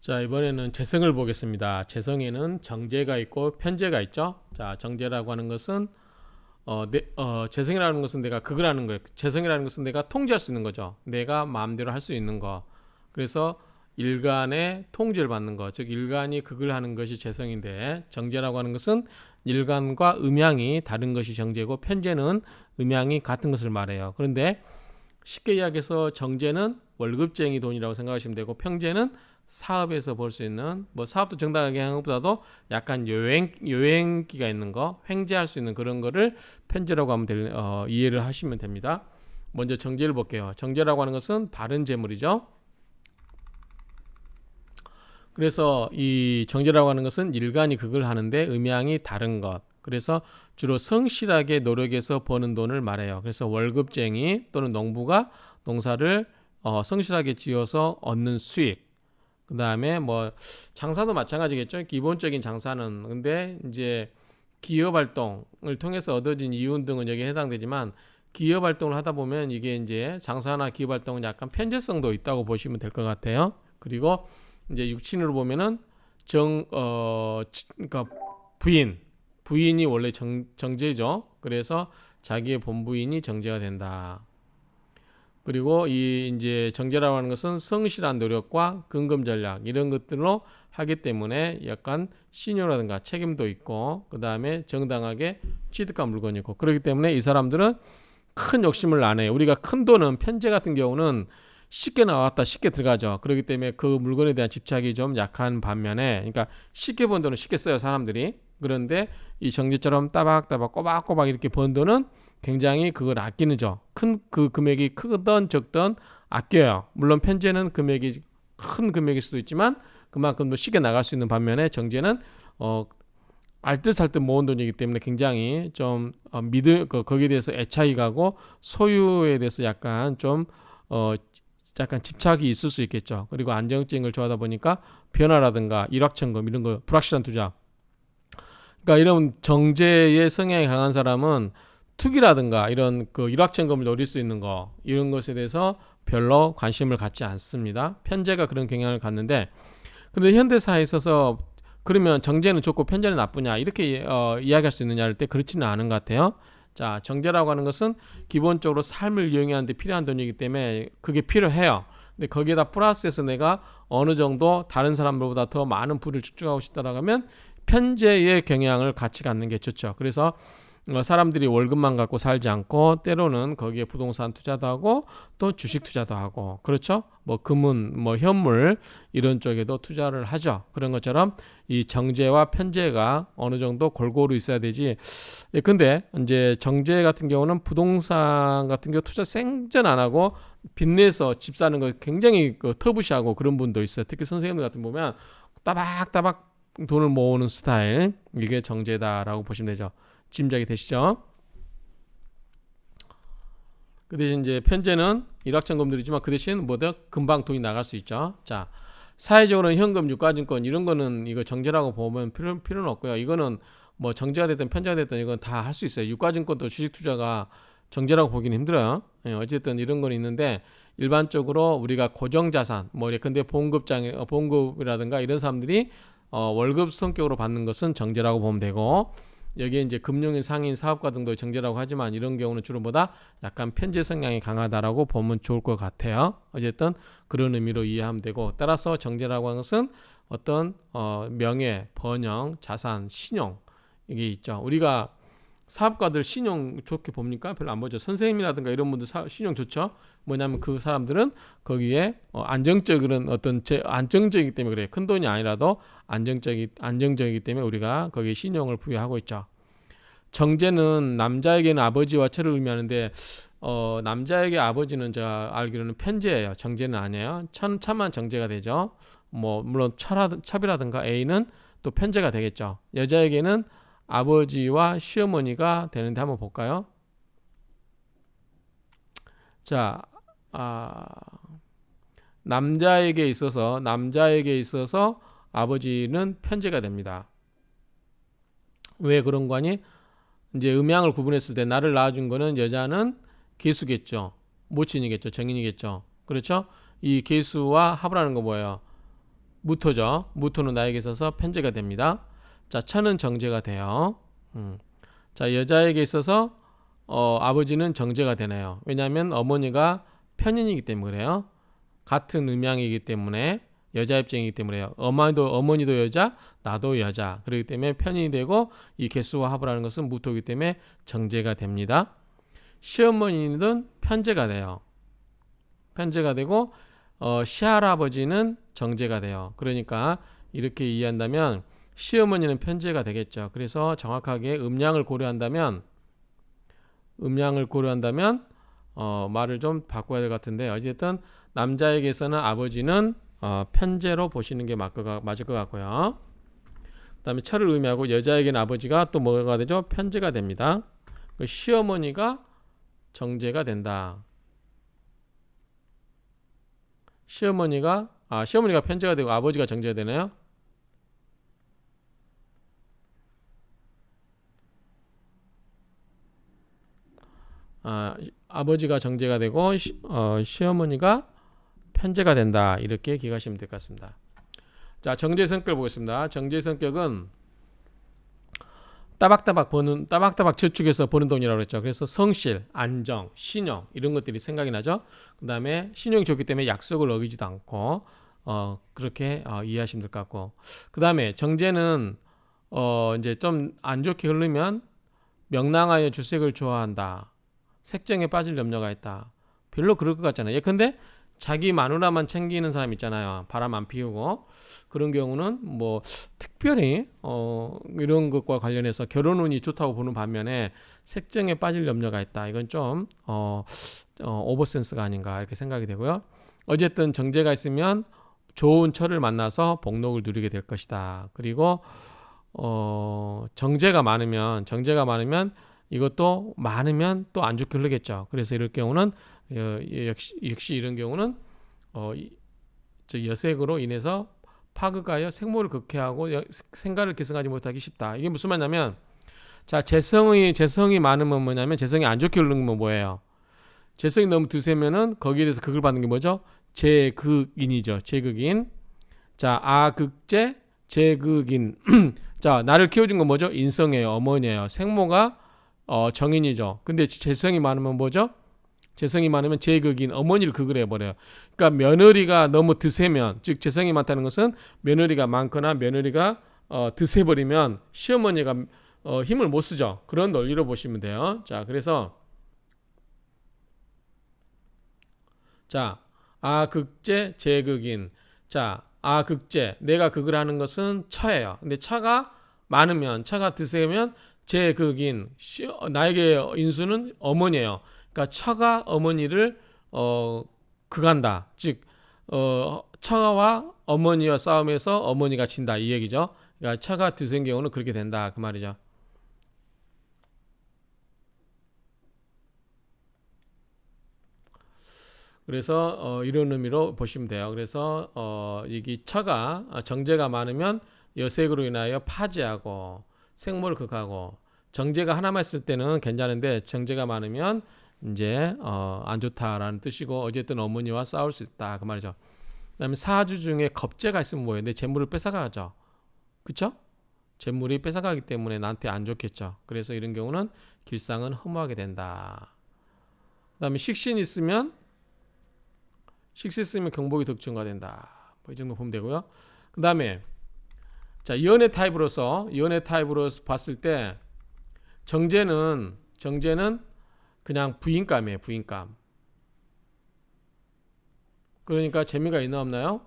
자, 이번에는 재성을 보겠습니다. 재성에는 정제가 있고 편제가 있죠. 자, 정제라고 하는 것은 재성이라는 것은 내가 그걸 하는 거예요. 재성이라는 것은 내가 통제할 수 있는 거죠. 내가 마음대로 할 수 있는 거. 그래서 일간의 통제를 받는 거, 즉 일간이 그걸 하는 것이 재성인데, 정제라고 하는 것은 일간과 음양이 다른 것이 정제고, 편제는 음양이 같은 것을 말해요. 그런데 쉽게 이야기해서 정제는 월급쟁이 돈이라고 생각하시면 되고, 편제는 사업에서 볼 수 있는, 뭐 사업도 정당하게 하는 것보다도 약간 요행기가 있는 거, 횡재할 수 있는 그런 거를 편제라고 하면 이해를 하시면 됩니다. 먼저 정제를 볼게요. 정제라고 하는 것은 다른 재물이죠. 그래서 이 정제라고 하는 것은 일간이 그걸 하는데 음양이 다른 것. 그래서 주로 성실하게 노력해서 버는 돈을 말해요. 그래서 월급쟁이 또는 농부가 농사를 성실하게 지어서 얻는 수익. 그 다음에 뭐 장사도 마찬가지겠죠. 기본적인 장사는. 근데 이제 기업 활동을 통해서 얻어진 이윤 등은 여기에 해당되지만, 기업 활동을 하다 보면 이게 이제 장사나 기업 활동은 약간 편제성도 있다고 보시면 될 것 같아요. 그리고 이제 육친으로 보면은 그러니까 부인이 원래 정제죠. 그래서 자기의 본부인이 정제가 된다. 그리고 이 이제 정제라고 하는 것은 성실한 노력과 근검 전략 이런 것들로 하기 때문에 약간 신용라든가 책임도 있고, 그 다음에 정당하게 취득한 물건이고, 그렇기 때문에 이 사람들은 큰 욕심을 안 해요. 우리가 큰 돈은 편제 같은 경우는 쉽게 나왔다 쉽게 들어가죠. 그렇기 때문에 그 물건에 대한 집착이 좀 약한 반면에, 그러니까 쉽게 번 돈은 쉽게 써요, 사람들이. 그런데 이 정제처럼 따박따박 꼬박꼬박 이렇게 번 돈은 굉장히 그걸 아끼는죠. 큰 그 금액이 크든 적든 아껴요. 물론 편제는 금액이 큰 금액일 수도 있지만 그만큼 더 쉽게 나갈 수 있는 반면에, 정제는 알뜰살뜰 모은 돈이기 때문에 굉장히 좀 거기에 대해서 애착이 가고 소유에 대해서 약간 좀 약간 집착이 있을 수 있겠죠. 그리고 안정적인 걸 좋아하다 보니까 변화라든가 일확천금 이런 거, 불확실한 투자, 그러니까 이런 정제의 성향이 강한 사람은 투기라든가 이런 그 일확천금을 노릴 수 있는 거, 이런 것에 대해서 별로 관심을 갖지 않습니다. 편제가 그런 경향을 갖는데, 근데 현대사에 있어서 그러면 정제는 좋고 편제는 나쁘냐 이렇게 이야기할 수 있느냐 할 때 그렇지는 않은 것 같아요. 자, 정제라고 하는 것은 기본적으로 삶을 이용하는 데 필요한 돈이기 때문에 그게 필요해요. 근데 거기에다 플러스해서 내가 어느 정도 다른 사람들보다 더 많은 부를 축적하고 싶다라고 하면 편제의 경향을 같이 갖는 게 좋죠. 그래서 사람들이 월급만 갖고 살지 않고 때로는 거기에 부동산 투자도 하고 또 주식 투자도 하고, 그렇죠? 뭐 금은 뭐 현물 이런 쪽에도 투자를 하죠. 그런 것처럼 이 정제와 편제가 어느 정도 골고루 있어야 되지. 근데 이제 정제 같은 경우는 부동산 같은 경우 투자 생전 안 하고 빚내서 집 사는 거 굉장히 터부시하고 그런 분도 있어요. 특히 선생님들 같은 보면 따박따박 돈을 모으는 스타일, 이게 정제다라고 보시면 되죠. 짐작이 되시죠? 그 대신 이제 편제는 일확천금들이지만 그 대신 뭐다 금방 돈이 나갈 수 있죠. 자, 사회적으로는 현금, 유가증권 이런 거는 이거 정제라고 보면 필요는 없고요. 이거는 뭐 정제가 됐든 편제가 됐든 이건 다 할 수 있어요. 유가증권도 주식 투자가 정제라고 보기는 힘들어요. 어쨌든 이런 건 있는데, 일반적으로 우리가 고정자산 뭐 근데 봉급이라든가 이런 사람들이 월급 성격으로 받는 것은 정제라고 보면 되고, 여기에 이제 금융인 상인 사업가 등도 정제라고 하지만 이런 경우는 주로 보다 약간 편제 성향이 강하다라고 보면 좋을 것 같아요. 어쨌든 그런 의미로 이해하면 되고, 따라서 정제라고 하는 것은 어떤 명예, 번영, 자산, 신용 이게 있죠. 우리가 사업가들 신용 좋게 봅니까? 별로 안 보죠. 선생님이라든가 이런 분들 신용 좋죠. 뭐냐면 그 사람들은 거기에 안정적인 안정적이기 때문에 그래요. 큰 돈이 아니라도 안정적이기 때문에 우리가 거기에 신용을 부여하고 있죠. 정제는 남자에게는 아버지와 처를 의미하는데, 남자에게 아버지는 제가 알기로는 편제예요. 정제는 아니에요. 차만 정제가 되죠. 뭐 물론 첩이라든가 A는 또 편제가 되겠죠. 여자에게는 아버지와 시어머니가 되는데 한번 볼까요? 자, 아, 남자에게 있어서 아버지는 편제가 됩니다. 왜 그런 거니? 이제 음양을 구분했을 때 나를 낳아준 거는 여자는 계수겠죠. 모친이겠죠. 정인이겠죠. 그렇죠? 이 계수와 합을 하는 거 뭐예요? 무토죠. 무토는 나에게 있어서 편제가 됩니다. 자, 천은 정제가 돼요. 자, 여자에게 있어서 아버지는 정제가 되네요. 왜냐하면 어머니가 편인이기 때문에 그래요. 같은 음양이기 때문에 여자 입장이기 때문에요. 어머니도 여자, 나도 여자. 그렇기 때문에 편인이 되고 이 개수와 합을 하는 것은 무토이기 때문에 정제가 됩니다. 시어머니는 편제가 돼요. 편제가 되고 시할아버지는 정제가 돼요. 그러니까 이렇게 이해한다면 시어머니는 편제가 되겠죠. 그래서 정확하게 음양을 고려한다면 말을 좀 바꿔야 될 것 같은데 어쨌든 남자에게서는 아버지는 편제로 보시는 게 맞을 것 같고요. 그 다음에 철을 의미하고 여자에게는 아버지가 또 뭐가 되죠? 편제가 됩니다. 시어머니가 정제가 된다. 시어머니가 편제가 되고 아버지가 정제가 되나요? 아버지가 정제가 되고 시어머니가 편제가 된다. 이렇게 기억하시면 될 것 같습니다. 자, 정제 성격을 보겠습니다. 정제 성격은 따박따박 저축해서 버는 돈이라고 그랬죠. 그래서 성실, 안정, 신용 이런 것들이 생각이 나죠. 그 다음에 신용이 좋기 때문에 약속을 어기지도 않고 그렇게 이해하시면 될 것 같고, 그 다음에 정제는 이제 좀 안 좋게 흐르면 명랑하여 주색을 좋아한다. 색정에 빠질 염려가 있다. 별로 그럴 것 같잖아요. 예컨대 자기 마누라만 챙기는 사람 있잖아요. 바람 안 피우고. 그런 경우는 뭐 특별히 이런 것과 관련해서 결혼 운이 좋다고 보는 반면에 색정에 빠질 염려가 있다. 이건 좀 오버센스가 아닌가 이렇게 생각이 되고요. 어쨌든 정제가 있으면 좋은 철을 만나서 복록을 누리게 될 것이다. 그리고 정제가 많으면 이것도 많으면 또 안 좋게 흐르겠죠. 그래서 이럴 경우는 역시 이런 경우는 여색으로 인해서 파극하여 생모를 극해하고 생가를 계승하지 못하기 쉽다. 이게 무슨 말이냐면, 자, 재성이 많으면 뭐냐면, 재성이 안 좋게 흐르는 건 뭐예요? 재성이 너무 드세면은 거기에 대해서 극을 받는 게 뭐죠? 제극인이죠. 제극인. 자, 아극제, 제극인. 자, 나를 키워준 건 뭐죠? 인성이에요. 어머니예요. 생모가 정인이죠. 근데 재성이 많으면 뭐죠? 재성이 많으면 제극인, 어머니를 극을 해버려요. 그러니까 며느리가 너무 드세면, 즉 재성이 많다는 것은 며느리가 많거나 며느리가 드세버리면 시어머니가 힘을 못 쓰죠. 그런 논리로 보시면 돼요. 자, 그래서 자, 아극제, 제극인. 자, 아극제, 내가 극을 하는 것은 처예요. 근데 처가 많으면, 처가 드세면 제극인, 나에게 인수는 어머니예요. 그러니까 처가 어머니를 극한다. 즉 처와 어머니와 싸움에서 어머니가 진다 이 얘기죠. 그러니까 처가 드센 경우는 그렇게 된다 그 말이죠. 그래서 이런 의미로 보시면 돼요. 그래서 이게 처가 정제가 많으면 여색으로 인하여 파지하고 생모를 극하고, 정제가 하나만 있을 때는 괜찮은데 정제가 많으면 이제 안 좋다라는 뜻이고, 어쨌든 어머니와 싸울 수 있다 그 말이죠. 그다음에 사주 중에 겁재가 있으면 뭐예요? 내 재물을 뺏어가죠. 그렇죠? 재물이 뺏어가기 때문에 나한테 안 좋겠죠. 그래서 이런 경우는 길상은 허무하게 된다. 그다음에 식신 있으면 경복이 득증가된다. 뭐 이 정도 보면 되고요. 그다음에 자, 연애 타입으로 봤을 때 정제는 그냥 부인감이에요. 부인감. 그러니까 재미가 있나 없나요?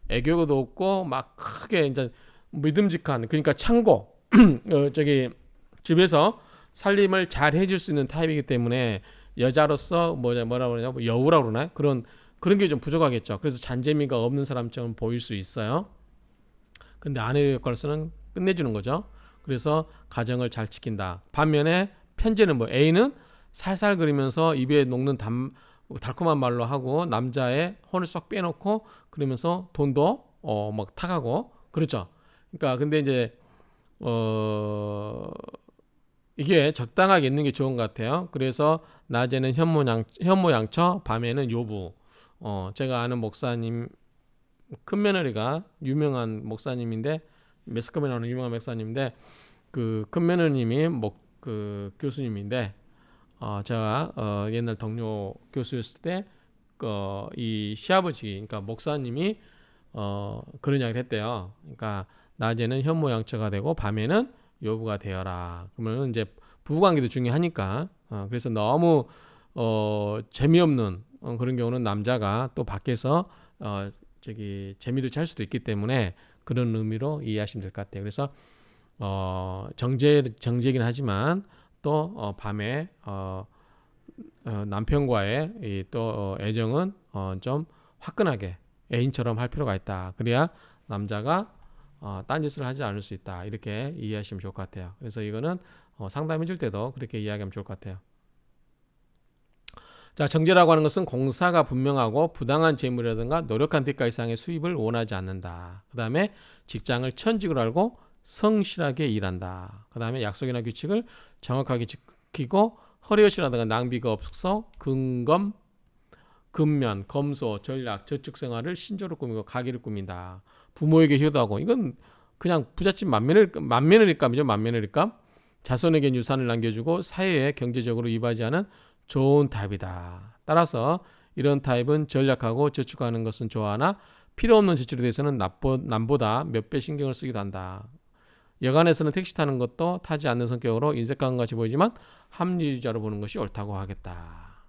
애교도 없고 막 크게 이제 믿음직한, 그러니까 창고 집에서 살림을 잘 해줄 수 있는 타입이기 때문에 여자로서 뭐라 그러냐, 여우라고 그러나요? 그런 게 좀 부족하겠죠. 그래서 잔재미가 없는 사람처럼 보일 수 있어요. 근데 아내의 역할로서는 끝내주는 거죠. 그래서 가정을 잘 지킨다. 반면에 편제는 A는 살살 그리면서 입에 녹는 달콤한 말로 하고 남자의 혼을 쏙 빼놓고 그러면서 돈도 막 타가고 그렇죠. 그러니까 근데 이제 이게 적당하게 있는 게 좋은 것 같아요. 그래서 낮에는 현모양처, 밤에는 요부. 제가 아는 목사님 큰 며느리가 유명한 목사님인데 매스컴에 나오는 유명한 목사님인데 그 큰 며느님이 그 교수님인데 제가 옛날 동료 교수였을 때 이 시아버지 그러니까 목사님이 그런 이야기를 했대요. 그러니까 낮에는 현모양처가 되고 밤에는 여부가 되어라. 그러면 이제 부부관계도 중요하니까 그래서 너무 재미없는 그런 경우는 남자가 또 밖에서 재미를 찰 수도 있기 때문에 그런 의미로 이해하시면 될 것 같아요. 그래서 정제이긴 하지만 또 밤에 남편과의 또 애정은 좀 화끈하게 애인처럼 할 필요가 있다. 그래야 남자가 딴짓을 하지 않을 수 있다. 이렇게 이해하시면 좋을 것 같아요. 그래서 이거는 상담해 줄 때도 그렇게 이야기하면 좋을 것 같아요. 자, 정제라고 하는 것은 공사가 분명하고 부당한 재물이라든가 노력한 대가 이상의 수입을 원하지 않는다. 그 다음에 직장을 천직으로 알고 성실하게 일한다. 그 다음에 약속이나 규칙을 정확하게 지키고 허리허시라든가 낭비가 없어 근검, 근면, 검소, 전략, 저축 생활을 신조로 꾸미고 가기를 꾸민다. 부모에게 효도하고 이건 그냥 부잣집 만며느리감이죠. 만며느리감. 자손에게 유산을 남겨주고 사회에 경제적으로 이바지하는 좋은 타입이다. 따라서 이런 타입은 전략하고 저축하는 것은 좋아하나 필요 없는 지출에 대해서는 남보다 몇 배 신경을 쓰기도 한다. 여간에서는 택시 타는 것도 타지 않는 성격으로 인색한 같이 보이지만 합리주의자로 보는 것이 옳다고 하겠다.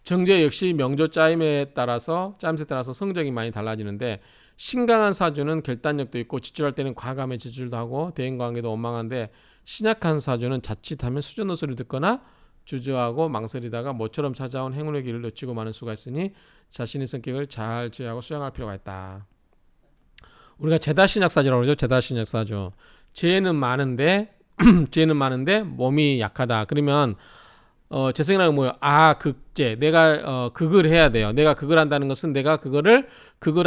정제 역시 명조 짜임새에 따라서 성적이 많이 달라지는데 신강한 사주는 결단력도 있고 지출할 때는 과감히 지출도 하고 대인관계도 원망한데 신약한 사주는 자칫하면 수저노 소리를 듣거나 주저하고 망설이다가 모처럼 찾아온 행운의 길을 놓치고 마는 수가 있으니 자신의 성격을 잘 제어하고 수양할 필요가 있다. 우리가 제다신약사주라고 그러죠. 제다신약사주. 재는 많은데 몸이 약하다. 그러면 재성이라는 건 뭐예요? 극재. 내가 극을 해야 돼요. 내가 극을 한다는 것은 내가 그걸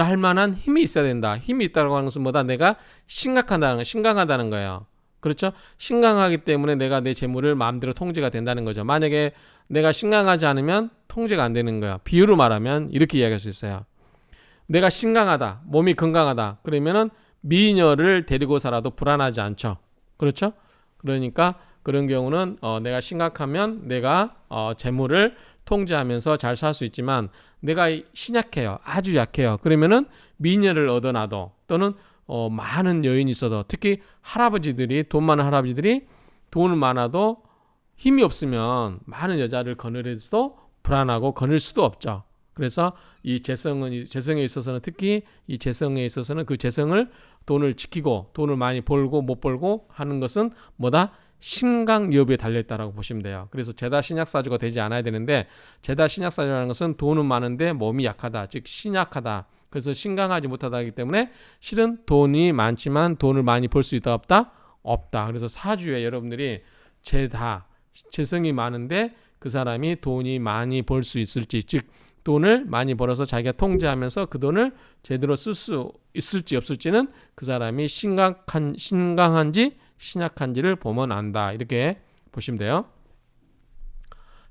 할 만한 힘이 있어야 된다. 힘이 있다고 하는 것은 뭐다? 내가 신강하다는 거예요. 그렇죠? 신강하기 때문에 내가 내 재물을 마음대로 통제가 된다는 거죠. 만약에 내가 신강하지 않으면 통제가 안 되는 거예요. 비유로 말하면 이렇게 이야기할 수 있어요. 내가 신강하다, 몸이 건강하다. 그러면은 미녀를 데리고 살아도 불안하지 않죠. 그렇죠? 그러니까 그런 경우는 내가 심각하면 내가 재물을 통제하면서 잘 살 수 있지만 내가 신약해요. 아주 약해요. 그러면은 미녀를 얻어놔도 또는 많은 여인이 있어도 특히 돈 많은 할아버지들이 돈은 많아도 힘이 없으면 많은 여자를 거느려도 불안하고 거늘 수도 없죠. 그래서 이 재성에 있어서는 특히 이 재성에 있어서는 그 재성을 돈을 지키고 돈을 많이 벌고 못 벌고 하는 것은 뭐다? 신강 여부에 달려있다라고 보시면 돼요. 그래서 제다 신약사주가 되지 않아야 되는데 제다 신약사주라는 것은 돈은 많은데 몸이 약하다. 즉 신약하다. 그래서 신강하지 못하다기 때문에 실은 돈이 많지만 돈을 많이 벌 수 있다 없다? 없다. 그래서 사주에 여러분들이 재성이 많은데 그 사람이 돈이 많이 벌 수 있을지 즉 돈을 많이 벌어서 자기가 통제하면서 그 돈을 제대로 쓸 수 있을지 없을지는 그 사람이 신강한지 신약한지를 보면 안다. 이렇게 보시면 돼요.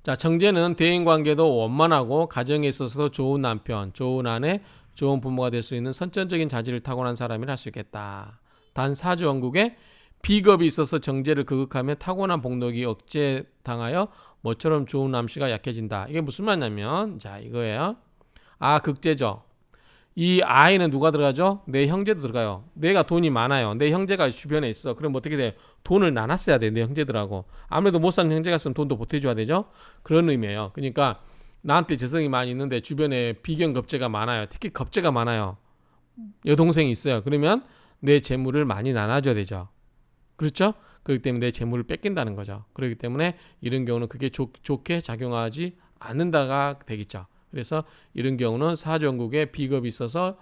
자, 정제는 대인관계도 원만하고 가정에 있어서도 좋은 남편, 좋은 아내, 좋은 부모가 될 수 있는 선천적인 자질을 타고난 사람이라 할 수 있겠다. 단 사주 원국에 비겁이 있어서 정제를 극복하면 타고난 복록이 억제당하여 모처럼 좋은 남씨가 약해진다. 이게 무슨 말이냐면 자 이거예요. 극제죠. 이 아이는 누가 들어가죠? 내 형제도 들어가요. 내가 돈이 많아요. 내 형제가 주변에 있어. 그럼 어떻게 돼? 돈을 나눴어야 돼. 내 형제들하고. 아무래도 못 사는 형제가 있으면 돈도 보태줘야 되죠. 그런 의미예요. 그러니까 나한테 재성이 많이 있는데 주변에 비견겁제가 많아요. 특히 겁제가 많아요. 여동생이 있어요. 그러면 내 재물을 많이 나눠줘야 되죠. 그렇죠? 그렇기 때문에 내 재물을 뺏긴다는 거죠. 그렇기 때문에 이런 경우는 그게 좋게 작용하지 않는다가 되겠죠. 그래서 이런 경우는 사주원국에 비겁이 있어서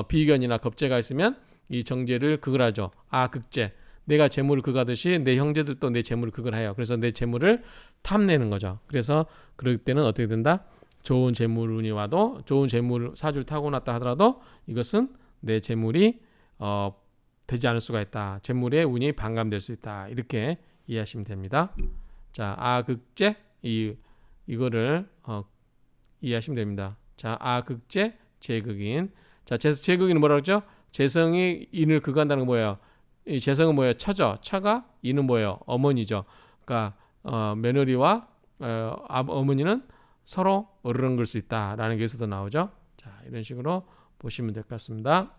비견이나 겁재가 있으면 이 정제를 극을 하죠. 극제. 내가 재물을 극하듯이 내 형제들도 내 재물을 극을 해요. 그래서 내 재물을 탐내는 거죠. 그래서 그럴 때는 어떻게 된다? 좋은 재물운이 와도 좋은 재물 사주를 타고났다 하더라도 이것은 내 재물이 되지 않을 수가 있다. 재물의 운이 반감될 수 있다. 이렇게 이해하시면 됩니다. 자, 극제 이거를 이해하시면 됩니다. 자, 극제 제극인. 자, 제극인은 뭐라고 했죠? 재성이 인을 극한다는 건 뭐예요? 이 재성은 뭐예요? 처죠. 처가 인은 뭐예요? 어머니죠. 그러니까 며느리와 어머니는 서로 어른을 걸 수 있다라는 게 여기서도 나오죠. 자, 이런 식으로 보시면 될 것 같습니다.